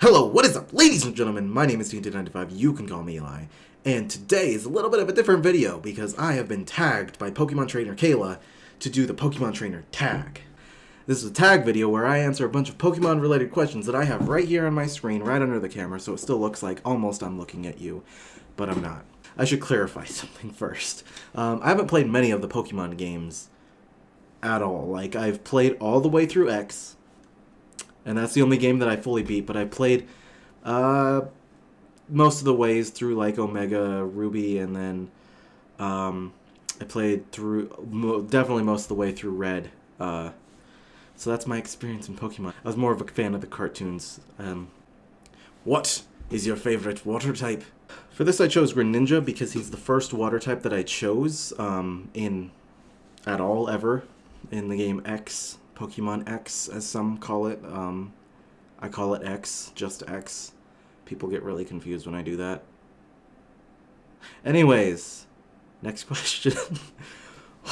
Hello, what is up, ladies and gentlemen? My name is T95, you can call me Eli, and today is a little bit of a different video because I have been tagged by Pokemon Trainer Kayla to do the Pokemon Trainer tag. This is a tag video where I answer a bunch of Pokemon related questions that I have right here on my screen, right under the camera, so it still looks like almost I'm looking at you, but I'm not. I should clarify something first. I haven't played many of the Pokemon games at all. Like, I've played all the way through X, and that's the only game that I fully beat, but I played most of the ways through, like, Omega Ruby, and then I played through, definitely most of the way through Red. So that's my experience in Pokemon. I was more of a fan of the cartoons. What is your favorite water type? For this I chose Greninja because he's the first water type that I chose at all ever in the game X. Pokemon X, as some call it. I call it X, just X. People get really confused when I do that. Anyways, next question.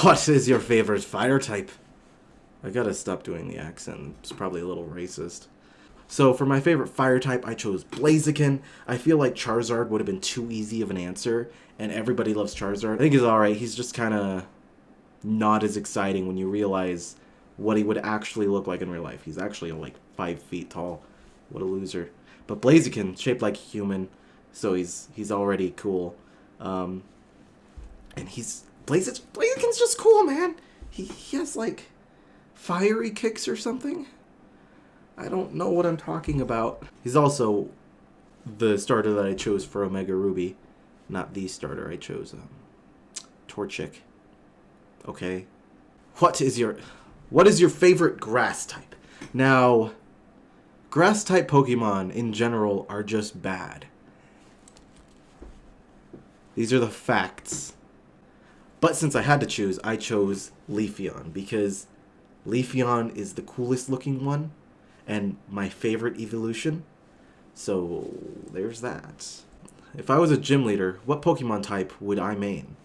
What is your favorite fire type? I gotta stop doing the accent. It's probably a little racist. So for my favorite fire type, I chose Blaziken. I feel like Charizard would have been too easy of an answer, and everybody loves Charizard. I think he's alright. He's just kind of not as exciting when you realize what he would actually look like in real life. He's actually like 5 feet tall. What a loser. But Blaziken, shaped like a human, so he's already cool. And Blaziken's just cool, man. He has like fiery kicks or something. I don't know what I'm talking about. He's also the starter that I chose for Omega Ruby, not the starter I chose. Torchic. Okay. What is your favorite grass type? Now, grass type Pokemon in general are just bad. These are the facts. But since I had to choose, I chose Leafeon because Leafeon is the coolest looking one and my favorite evolution. So there's that. If I was a gym leader, what Pokemon type would I main?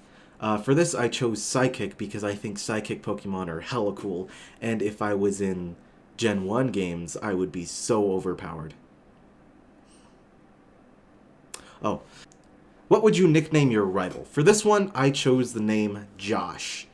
For this, I chose Psychic because I think Psychic Pokemon are hella cool, and if I was in Gen 1 games, I would be so overpowered. Oh. What would you nickname your rival? For this one, I chose the name Josh,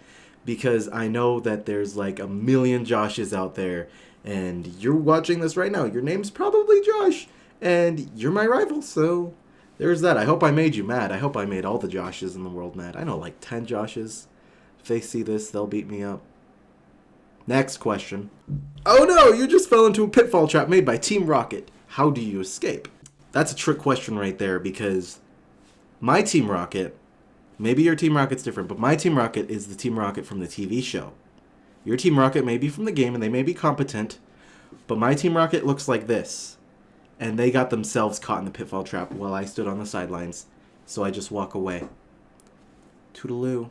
because I know that there's like a million Joshes out there, and you're watching this right now. Your name's probably Josh, and you're my rival, so there's that. I hope I made you mad. I hope I made all the Joshes in the world mad. I know like 10 Joshes. If they see this, they'll beat me up. Next question. Oh no, you just fell into a pitfall trap made by Team Rocket. How do you escape? That's a trick question right there because my Team Rocket, maybe your Team Rocket's different, but my Team Rocket is the Team Rocket from the TV show. Your Team Rocket may be from the game and they may be competent, but my Team Rocket looks like this. And they got themselves caught in the pitfall trap while I stood on the sidelines, so I just walk away. Toodaloo.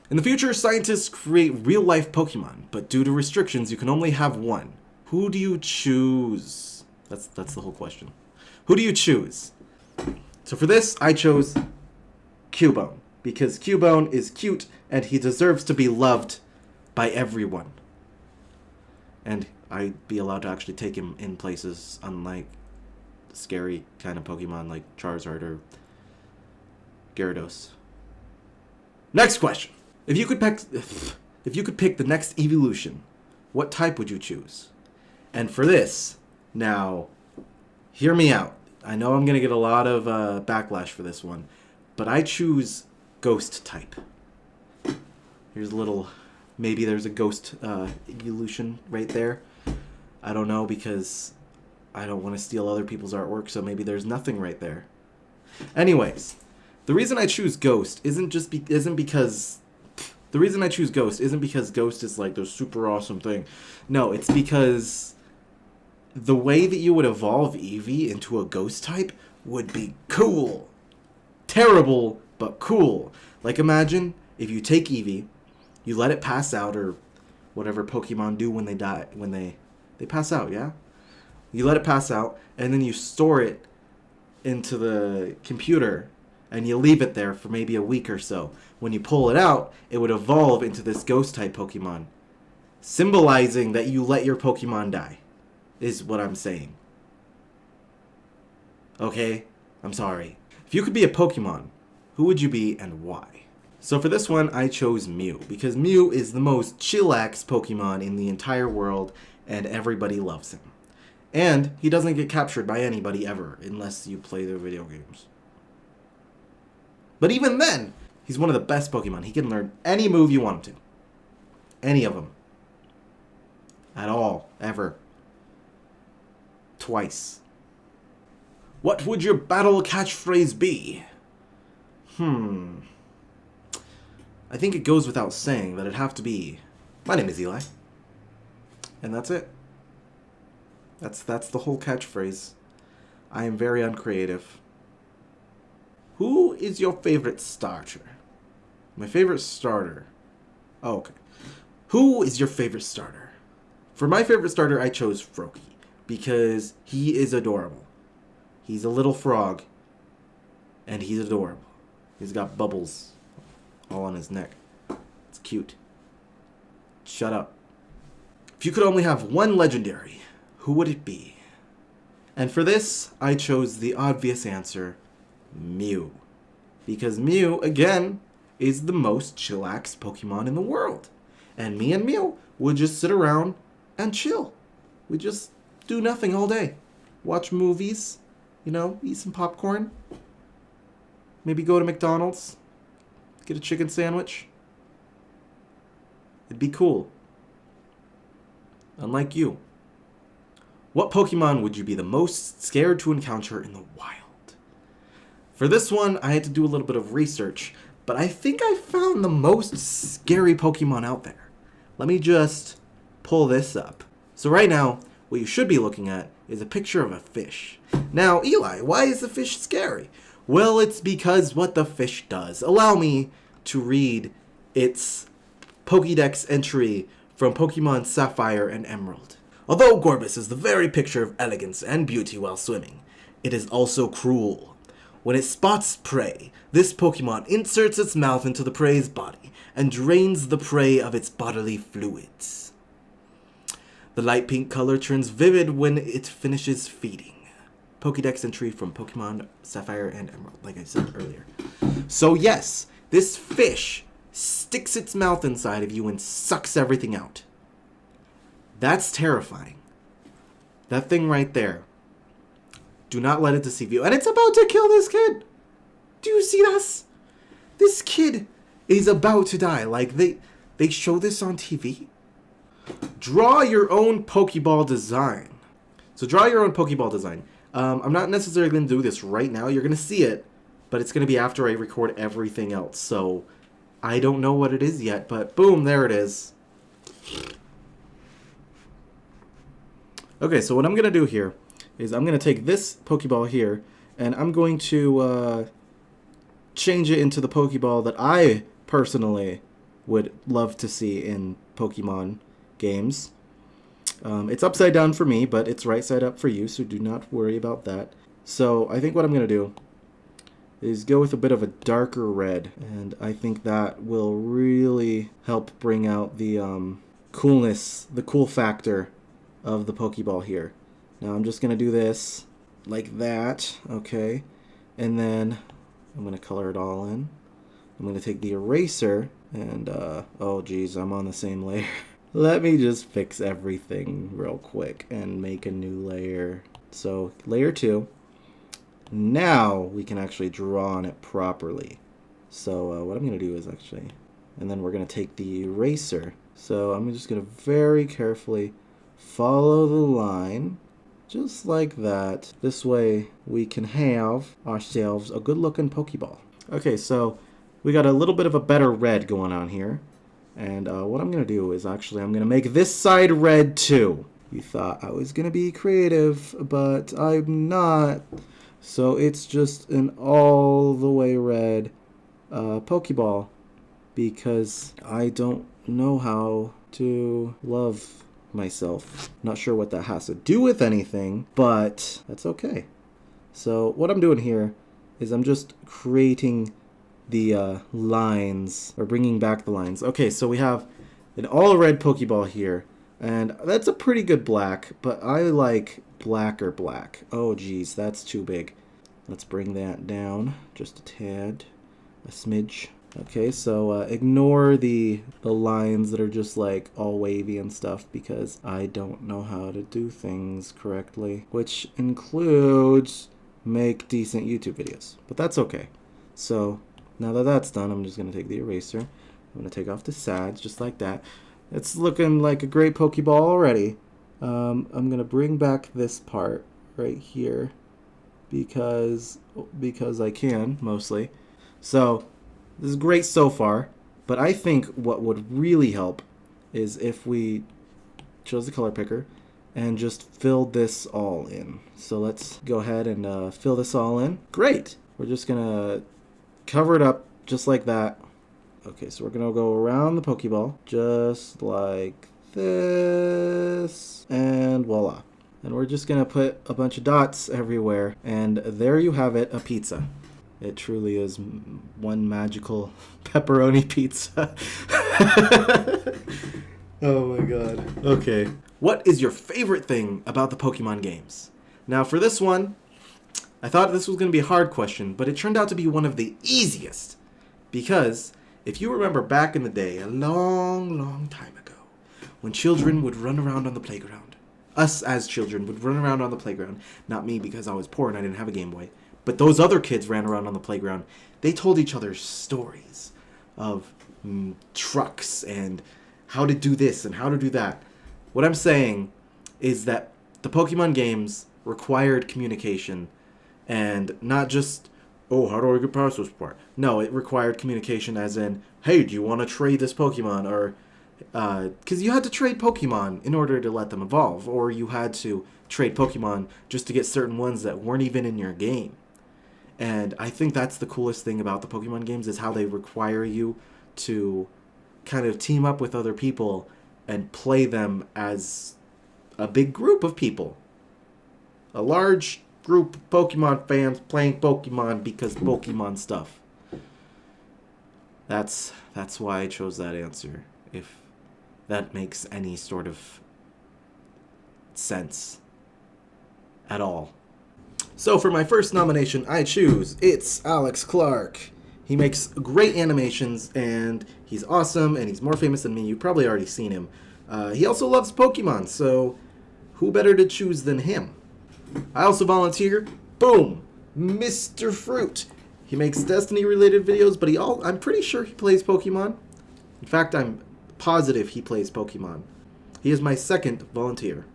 In the future, scientists create real-life Pokemon, but due to restrictions, you can only have one. Who do you choose? That's the whole question. Who do you choose? So for this, I chose Cubone, because Cubone is cute, and he deserves to be loved by everyone. And I'd be allowed to actually take him in places unlike scary kind of Pokemon like Charizard or Gyarados. Next question. If you could pick the next evolution, what type would you choose? And for this, now, hear me out. I know I'm going to get a lot of backlash for this one, but I choose Ghost type. Here's a little, maybe there's a Ghost evolution right there. I don't know because I don't want to steal other people's artwork, so maybe there's nothing right there. Anyways, the reason I choose Ghost isn't because Ghost is like the super awesome thing. No, it's because the way that you would evolve Eevee into a Ghost type would be cool. Terrible, but cool. Like, imagine if you take Eevee, you let it pass out, or whatever Pokemon do when they die, when they pass out, yeah? You let it pass out, and then you store it into the computer, and you leave it there for maybe a week or so. When you pull it out, it would evolve into this Ghost-type Pokemon, symbolizing that you let your Pokemon die, is what I'm saying. Okay? I'm sorry. If you could be a Pokemon, who would you be and why? So for this one, I chose Mew, because Mew is the most chillax Pokemon in the entire world, and everybody loves him. And he doesn't get captured by anybody ever, unless you play their video games. But even then, he's one of the best Pokemon. He can learn any move you want him to. Any of them. At all. Ever. Twice. What would your battle catchphrase be? I think it goes without saying that it'd have to be, my name is Eli. And that's it. That's the whole catchphrase. I am very uncreative. Who is your favorite starter? My favorite starter. Oh, okay. Who is your favorite starter? For my favorite starter, I chose Froakie because he is adorable. He's a little frog, and he's adorable. He's got bubbles all on his neck. It's cute. Shut up. If you could only have one legendary, who would it be? And for this, I chose the obvious answer, Mew. Because Mew, again, is the most chillax Pokemon in the world. And me and Mew would just sit around and chill. We just do nothing all day. Watch movies, eat some popcorn. Maybe go to McDonald's. Get a chicken sandwich. It'd be cool. Unlike you. What Pokemon would you be the most scared to encounter in the wild? For this one, I had to do a little bit of research, but I think I found the most scary Pokemon out there. Let me just pull this up. So right now, what you should be looking at is a picture of a fish. Now, Eli, why is the fish scary? Well, it's because what the fish does. Allow me to read its Pokédex entry from Pokemon Sapphire and Emerald. Although Gorbis is the very picture of elegance and beauty while swimming, it is also cruel. When it spots prey, this Pokemon inserts its mouth into the prey's body and drains the prey of its bodily fluids. The light pink color turns vivid when it finishes feeding. Pokédex entry from Pokemon Sapphire and Emerald, like I said earlier. So yes, this fish sticks its mouth inside of you and sucks everything out. That's terrifying. That thing right there. Do not let it deceive you. And it's about to kill this kid. Do you see this? This kid is about to die. Like, they show this on TV. Draw your own Pokeball design. So draw your own Pokeball design. I'm not necessarily going to do this right now. You're going to see it, but it's going to be after I record everything else. So I don't know what it is yet, but boom, there it is. Okay, so what I'm going to do here is I'm going to take this Pokeball here, and I'm going to change it into the Pokeball that I personally would love to see in Pokemon games. It's upside down for me, but it's right side up for you, so do not worry about that. So I think what I'm going to do is go with a bit of a darker red, and I think that will really help bring out the coolness, the cool factor of the Pokeball here. Now I'm just going to do this like that, okay, and then I'm going to color it all in. I'm going to take the eraser and, oh geez, I'm on the same layer. Let me just fix everything real quick and make a new layer. So, layer 2. Now we can actually draw on it properly. So, what I'm going to do is actually, and then we're going to take the eraser. So, I'm just going to very carefully follow the line, just like that. This way we can have ourselves a good looking Pokeball. Okay, so we got a little bit of a better red going on here. And what I'm going to do is actually I'm going to make this side red too. You thought I was going to be creative, but I'm not. So it's just an all the way red Pokeball because I don't know how to love myself. Not sure what that has to do with anything, but that's okay. So what I'm doing here is I'm just creating the lines, or bringing back the lines. Okay, so we have an all red Pokeball here, and that's a pretty good black, but I like blacker black. Oh geez, that's too big. Let's bring that down just a tad, a smidge. Okay, so ignore the lines that are just like all wavy and stuff because I don't know how to do things correctly, which includes make decent YouTube videos, but that's okay. So now that that's done, I'm just going to take the eraser. I'm going to take off the sads just like that. It's looking like a great Pokeball already. I'm going to bring back this part right here because I can, mostly. So this is great so far, but I think what would really help is if we chose the color picker and just filled this all in. So let's go ahead and fill this all in. Great! We're just gonna cover it up just like that. Okay, so we're gonna go around the Pokeball just like this, and voila. And we're just gonna put a bunch of dots everywhere, and there you have it, a pizza. It truly is one magical pepperoni pizza. Oh my god. Okay. What is your favorite thing about the Pokemon games? Now for this one, I thought this was going to be a hard question, but it turned out to be one of the easiest. Because if you remember back in the day, a long, long time ago, when children would run around on the playground, us as children would run around on the playground, not me because I was poor and I didn't have a Game Boy, but those other kids ran around on the playground. They told each other stories of trucks and how to do this and how to do that. What I'm saying is that the Pokemon games required communication, and not just, oh, how do I get past this part? No, it required communication as in, hey, do you want to trade this Pokemon? Or, because you had to trade Pokemon in order to let them evolve, or you had to trade Pokemon just to get certain ones that weren't even in your game. And I think that's the coolest thing about the Pokemon games is how they require you to kind of team up with other people and play them as a big group of people. A large group of Pokemon fans playing Pokemon because Pokemon stuff. That's why I chose that answer, if that makes any sort of sense at all. So for my first nomination, I choose It's Alex Clark. He makes great animations, and he's awesome, and he's more famous than me. You've probably already seen him. He also loves Pokemon, so who better to choose than him? I also volunteer. Boom! Mr. Fruit. He makes Destiny-related videos, but I'm pretty sure he plays Pokemon. In fact, I'm positive he plays Pokemon. He is my second volunteer.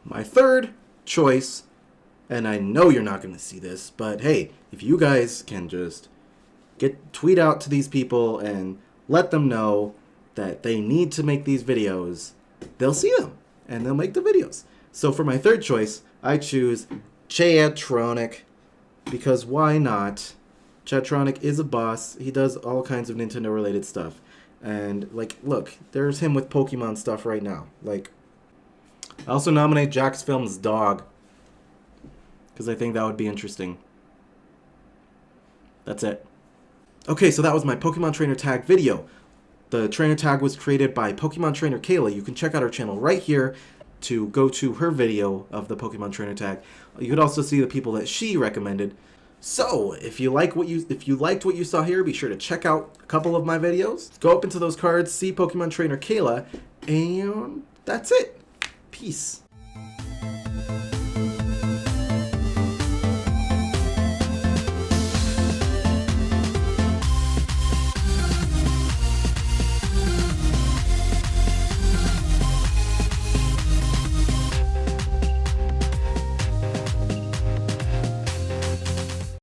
My third choice, and I know you're not going to see this, but hey, if you guys can just tweet out to these people and let them know that they need to make these videos, they'll see them and they'll make the videos. So for my third choice, I choose Chatronic, because why not? Chatronic is a boss. He does all kinds of Nintendo related stuff. And like, look, there's him with Pokemon stuff right now. Like, I also nominate Jax Film's dog, because I think that would be interesting. That's it. Okay, so that was my Pokemon Trainer Tag video. The trainer tag was created by Pokemon Trainer Kayla. You can check out her channel right here to go to her video of the Pokemon Trainer Tag. You could also see the people that she recommended. So, if you liked what you saw here, be sure to check out a couple of my videos. Go up into those cards, see Pokemon Trainer Kayla, and that's it. Peace.